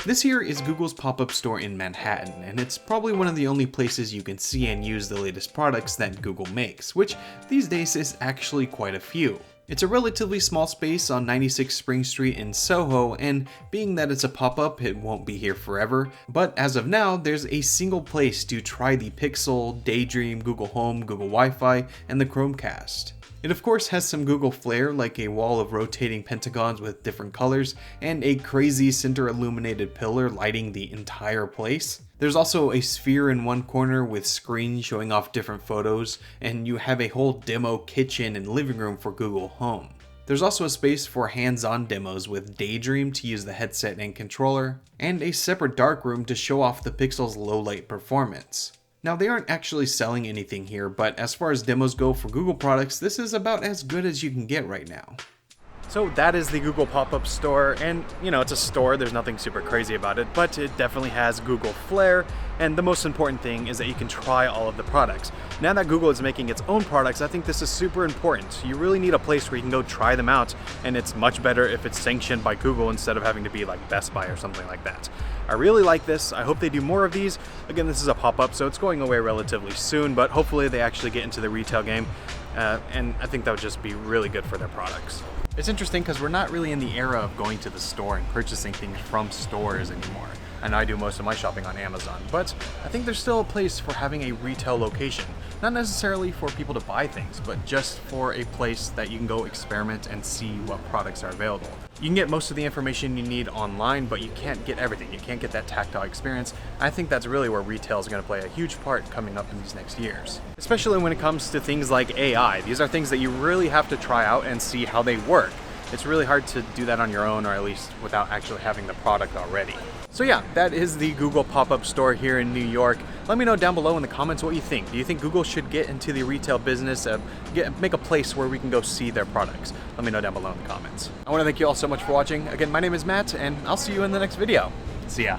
This here is Google's pop-up store in Manhattan, and it's probably one of the only places you can see and use the latest products that Google makes, which these days is actually quite a few. It's a relatively small space on 96 Spring Street in Soho, and being that it's a pop-up, it won't be here forever, but as of now, there's a single place to try the Pixel, Daydream, Google Home, Google Wi-Fi, and the Chromecast. It of course has some Google flair, like a wall of rotating pentagons with different colors, and a crazy center illuminated pillar lighting the entire place. There's also a sphere in one corner with screens showing off different photos, and you have a whole demo kitchen and living room for Google Home. There's also a space for hands-on demos with Daydream to use the headset and controller, and a separate dark room to show off the Pixel's low-light performance. Now, they aren't actually selling anything here, but as far as demos go for Google products, this is about as good as you can get right now. So that is the Google pop-up store, and it's a store, there's nothing super crazy about it, but it definitely has Google flair, and the most important thing is that you can try all of the products. Now that Google is making its own products, I think this is super important. You really need a place where you can go try them out, and it's much better if it's sanctioned by Google instead of having to be like Best Buy or something like that. I really like this. I hope they do more of these. Again, this is a pop-up, so it's going away relatively soon, but hopefully they actually get into the retail game, and I think that would just be really good for their products. It's interesting because we're not really in the era of going to the store and purchasing things from stores anymore. I know I do most of my shopping on Amazon, but I think there's still a place for having a retail location. Not necessarily for people to buy things, but just for a place that you can go experiment and see what products are available. You can get most of the information you need online, but you can't get everything. You can't get that tactile experience. I think that's really where retail is going to play a huge part coming up in these next years. Especially when it comes to things like AI. These are things that you really have to try out and see how they work. It's really hard to do that on your own, or at least without actually having the product already. So yeah, that is the Google pop-up store here in New York. Let me know down below in the comments what you think. Do you think Google should get into the retail business, make a place where we can go see their products? Let me know down below in the comments. I want to thank you all so much for watching. Again, my name is Matt, and I'll see you in the next video. See ya.